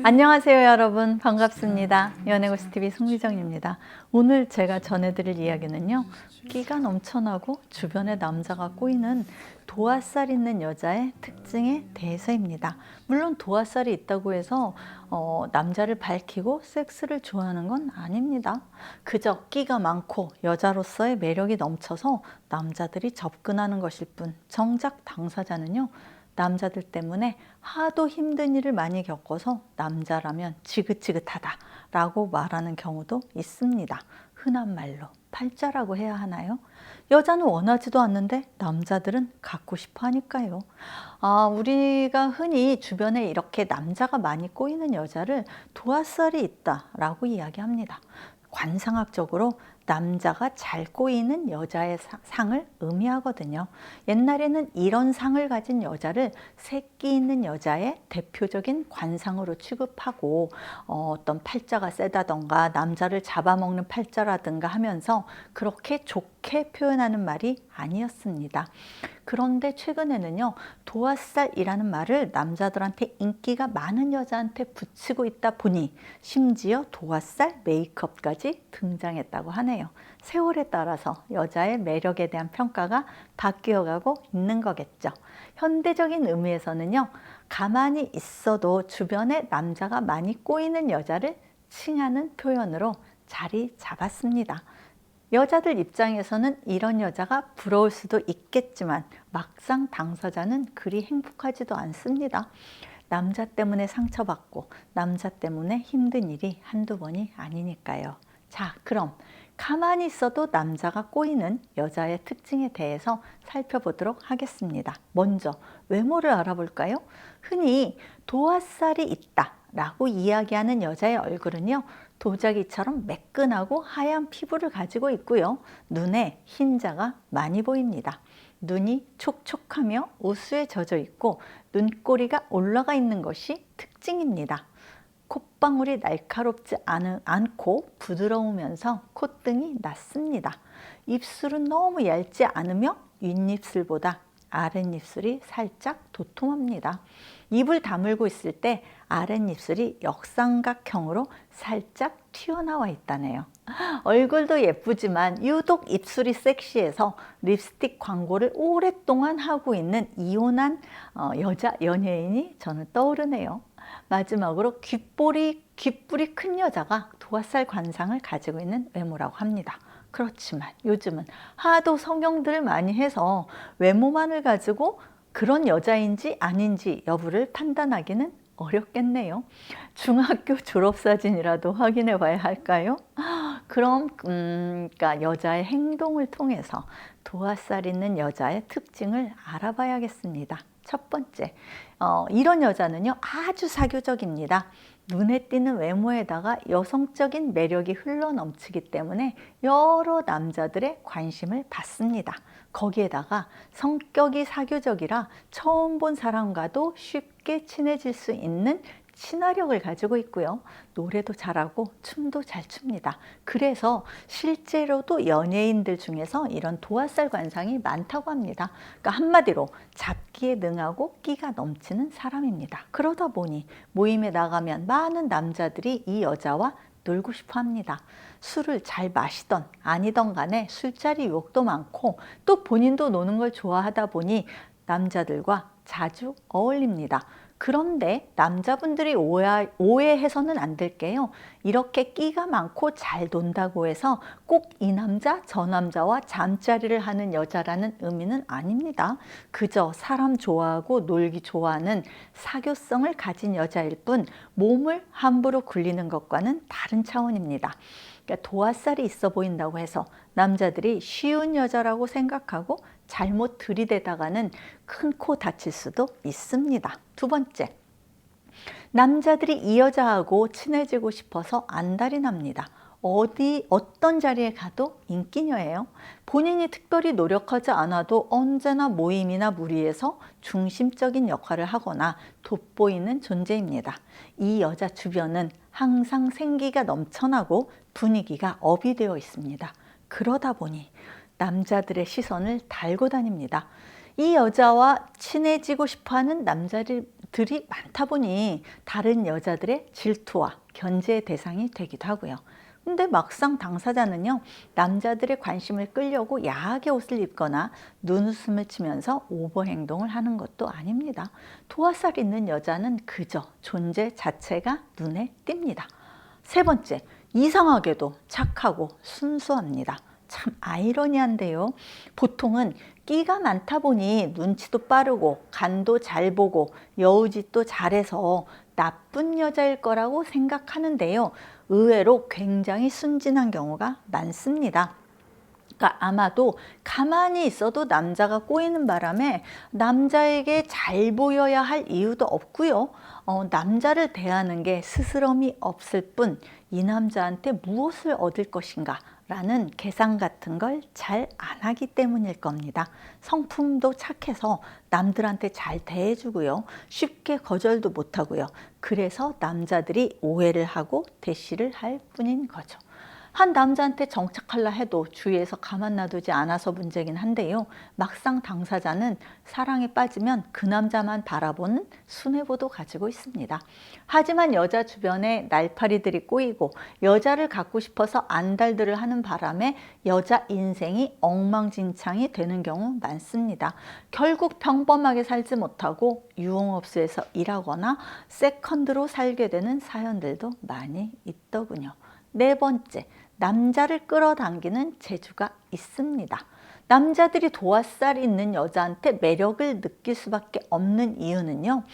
안녕하세요 여러분, 반갑습니다. 연애고스TV 송미정입니다. 오늘 제가 전해드릴 이야기는요, 끼가 넘쳐나고 주변에 남자가 꼬이는 도화살 있는 여자의 특징에 대해서입니다. 물론 도화살이 있다고 해서 남자를 밝히고 섹스를 좋아하는 건 아닙니다. 그저 끼가 많고 여자로서의 매력이 넘쳐서 남자들이 접근하는 것일 뿐, 정작 당사자는요, 남자들 때문에 하도 힘든 일을 많이 겪어서 남자라면 지긋지긋하다 라고 말하는 경우도 있습니다. 흔한 말로 팔자라고 해야 하나요? 여자는 원하지도 않는데 남자들은 갖고 싶어 하니까요. 우리가 흔히 주변에 이렇게 남자가 많이 꼬이는 여자를 도화살이 있다 라고 이야기합니다. 관상학적으로 남자가 잘 꼬이는 여자의 상을 의미하거든요. 옛날에는 이런 상을 가진 여자를 새끼 있는 여자의 대표적인 관상으로 취급하고 어떤 팔자가 세다던가 남자를 잡아먹는 팔자라든가 하면서 그렇게 좋게 표현하는 말이 아니었습니다. 그런데 최근에는요, 도화살이라는 말을 남자들한테 인기가 많은 여자한테 붙이고 있다 보니 심지어 도화살 메이크업까지 등장했다고 하네요. 세월에 따라서 여자의 매력에 대한 평가가 바뀌어가고 있는 거겠죠. 현대적인 의미에서는요, 가만히 있어도 주변에 남자가 많이 꼬이는 여자를 칭하는 표현으로 자리 잡았습니다. 여자들 입장에서는 이런 여자가 부러울 수도 있겠지만 막상 당사자는 그리 행복하지도 않습니다. 남자 때문에 상처받고 남자 때문에 힘든 일이 한두 번이 아니니까요. 자, 그럼 가만히 있어도 남자가 꼬이는 여자의 특징에 대해서 살펴보도록 하겠습니다. 먼저 외모를 알아볼까요? 흔히 도화살이 있다 라고 이야기하는 여자의 얼굴은요, 도자기처럼 매끈하고 하얀 피부를 가지고 있고요, 눈에 흰자가 많이 보입니다. 눈이 촉촉하며 우수에 젖어 있고 눈꼬리가 올라가 있는 것이 특징입니다. 콧방울이 날카롭지 않고 부드러우면서 콧등이 낮습니다. 입술은 너무 얇지 않으며 윗입술보다 아랫입술이 살짝 도톰합니다. 입을 다물고 있을 때 아랫입술이 역삼각형으로 살짝 튀어나와 있다네요. 얼굴도 예쁘지만 유독 입술이 섹시해서 립스틱 광고를 오랫동안 하고 있는 이혼한 여자 연예인이 저는 떠오르네요. 마지막으로 귓불이 큰 여자가 도화살 관상을 가지고 있는 외모라고 합니다. 그렇지만 요즘은 하도 성형들을 많이 해서 외모만을 가지고 그런 여자인지 아닌지 여부를 판단하기는 어렵겠네요. 중학교 졸업사진이라도 확인해 봐야 할까요? 그럼 그러니까 여자의 행동을 통해서 도화살 있는 여자의 특징을 알아봐야겠습니다. 첫 번째, 이런 여자는요, 아주 사교적입니다. 눈에 띄는 외모에다가 여성적인 매력이 흘러넘치기 때문에 여러 남자들의 관심을 받습니다. 거기에다가 성격이 사교적이라 처음 본 사람과도 쉽게 친해질 수 있는 친화력을 가지고 있고요. 노래도 잘하고 춤도 잘 춥니다. 그래서 실제로도 연예인들 중에서 이런 도화살 관상이 많다고 합니다. 그러니까 한마디로 잡기에 능하고 끼가 넘치는 사람입니다. 그러다 보니 모임에 나가면 많은 남자들이 이 여자와 놀고 싶어 합니다. 술을 잘 마시던 아니던 간에 술자리 유혹도 많고 또 본인도 노는 걸 좋아하다 보니 남자들과 자주 어울립니다. 그런데 남자분들이 오해해서는 안 될게요. 이렇게 끼가 많고 잘 논다고 해서 꼭 이 남자 저 남자와 잠자리를 하는 여자라는 의미는 아닙니다. 그저 사람 좋아하고 놀기 좋아하는 사교성을 가진 여자일 뿐 몸을 함부로 굴리는 것과는 다른 차원입니다. 그러니까 도화살이 있어 보인다고 해서 남자들이 쉬운 여자라고 생각하고 잘못 들이대다가는 큰 코 다칠 수도 있습니다. 두 번째, 남자들이 이 여자하고 친해지고 싶어서 안달이 납니다. 어떤 자리에 가도 인기녀예요. 본인이 특별히 노력하지 않아도 언제나 모임이나 무리에서 중심적인 역할을 하거나 돋보이는 존재입니다. 이 여자 주변은 항상 생기가 넘쳐나고 분위기가 업이 되어 있습니다. 그러다 보니 남자들의 시선을 달고 다닙니다. 이 여자와 친해지고 싶어하는 들이 많다 보니 다른 여자들의 질투와 견제의 대상이 되기도 하고요. 근데 막상 당사자는요, 남자들의 관심을 끌려고 야하게 옷을 입거나 눈웃음을 치면서 오버 행동을 하는 것도 아닙니다. 도화살 있는 여자는 그저 존재 자체가 눈에 띕니다. 세 번째, 이상하게도 착하고 순수합니다. 참 아이러니한데요. 보통은 끼가 많다 보니 눈치도 빠르고 간도 잘 보고 여우짓도 잘해서 나쁜 여자일 거라고 생각하는데요. 의외로 굉장히 순진한 경우가 많습니다. 그러니까 아마도 가만히 있어도 남자가 꼬이는 바람에 남자에게 잘 보여야 할 이유도 없고요. 남자를 대하는 게 스스럼이 없을 뿐 이 남자한테 무엇을 얻을 것인가 라는 계산 같은 걸 잘 안 하기 때문일 겁니다. 성품도 착해서 남들한테 잘 대해주고요. 쉽게 거절도 못하고요. 그래서 남자들이 오해를 하고 대시를 할 뿐인 거죠. 한 남자한테 정착하려 해도 주위에서 가만 놔두지 않아서 문제긴 한데요. 막상 당사자는 사랑에 빠지면 그 남자만 바라보는 순애보도 가지고 있습니다. 하지만 여자 주변에 날파리들이 꼬이고 여자를 갖고 싶어서 안달들을 하는 바람에 여자 인생이 엉망진창이 되는 경우 많습니다. 결국 평범하게 살지 못하고 유흥업소에서 일하거나 세컨드로 살게 되는 사연들도 많이 있더군요. 네 번째, 남자를 끌어당기는 재주가 있습니다. 남자들이 도화살 있는 여자한테 매력을 느낄 수밖에 없는 이유는요,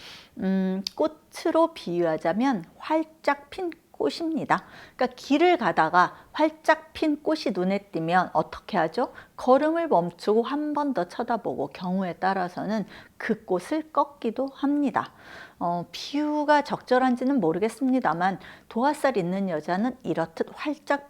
꽃으로 비유하자면 활짝 핀 꽃입니다. 그러니까 길을 가다가 활짝 핀 꽃이 눈에 띄면 어떻게 하죠? 걸음을 멈추고 한 번 더 쳐다보고 경우에 따라서는 그 꽃을 꺾기도 합니다. 비유가 적절한지는 모르겠습니다만 도화살 있는 여자는 이렇듯 활짝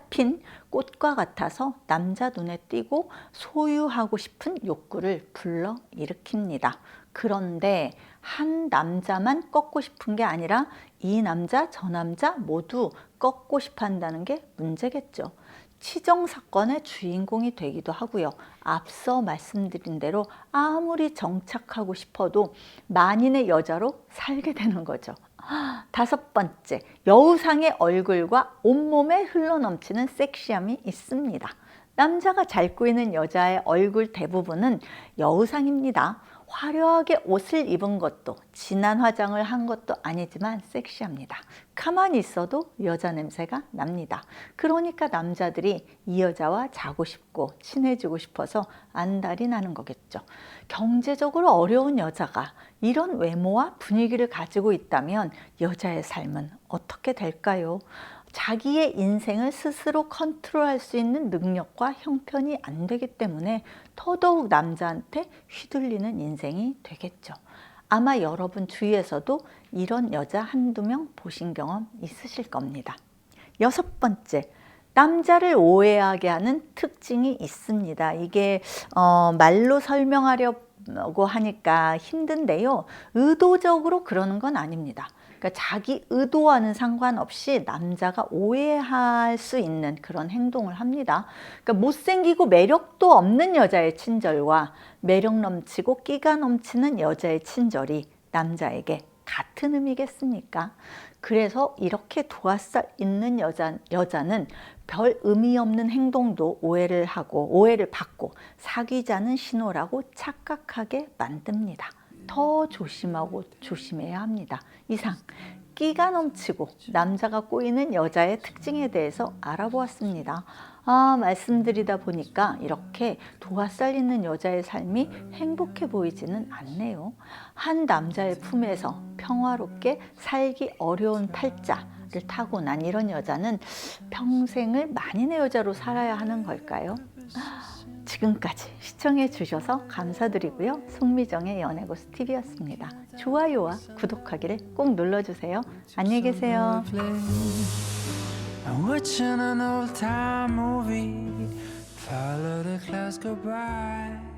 핀 꽃과 같아서 남자 눈에 띄고 소유하고 싶은 욕구를 불러일으킵니다. 그런데 한 남자만 꺾고 싶은 게 아니라 이 남자 저 남자 모두 꺾고 싶어 한다는 게 문제겠죠. 치정 사건의 주인공이 되기도 하고요. 앞서 말씀드린 대로 아무리 정착하고 싶어도 만인의 여자로 살게 되는 거죠. 다섯 번째, 여우상의 얼굴과 온몸에 흘러넘치는 섹시함이 있습니다. 남자가 잘 꾸이는 여자의 얼굴 대부분은 여우상입니다. 화려하게 옷을 입은 것도 진한 화장을 한 것도 아니지만 섹시합니다. 가만히 있어도 여자 냄새가 납니다. 그러니까 남자들이 이 여자와 자고 싶고 친해지고 싶어서 안달이 나는 거겠죠. 경제적으로 어려운 여자가 이런 외모와 분위기를 가지고 있다면 여자의 삶은 어떻게 될까요? 자기의 인생을 스스로 컨트롤할 수 있는 능력과 형편이 안 되기 때문에 더더욱 남자한테 휘둘리는 인생이 되겠죠. 아마 여러분 주위에서도 이런 여자 한두 명 보신 경험 있으실 겁니다. 여섯 번째, 남자를 오해하게 하는 특징이 있습니다. 이게 말로 설명하려고 하니까 힘든데요. 의도적으로 그러는 건 아닙니다. 그러니까 자기 의도와는 상관없이 남자가 오해할 수 있는 그런 행동을 합니다. 그러니까 못생기고 매력도 없는 여자의 친절과 매력 넘치고 끼가 넘치는 여자의 친절이 남자에게 같은 의미겠습니까? 그래서 이렇게 도화살 있는 여자는 별 의미 없는 행동도 오해를 받고 사귀자는 신호라고 착각하게 만듭니다. 더 조심하고 조심해야 합니다. 이상 끼가 넘치고 남자가 꼬이는 여자의 특징에 대해서 알아보았습니다. 말씀드리다 보니까 이렇게 도화살 있는 여자의 삶이 행복해 보이지는 않네요. 한 남자의 품에서 평화롭게 살기 어려운 팔자를 타고난 이런 여자는 평생을 만인의 여자로 살아야 하는 걸까요? 지금까지 시청해 주셔서 감사드리고요. 송미정의 연애고수 TV였습니다. 좋아요와 구독하기를 꼭 눌러주세요. 안녕히 계세요. I'm watching an old time movie. Follow the clouds go by.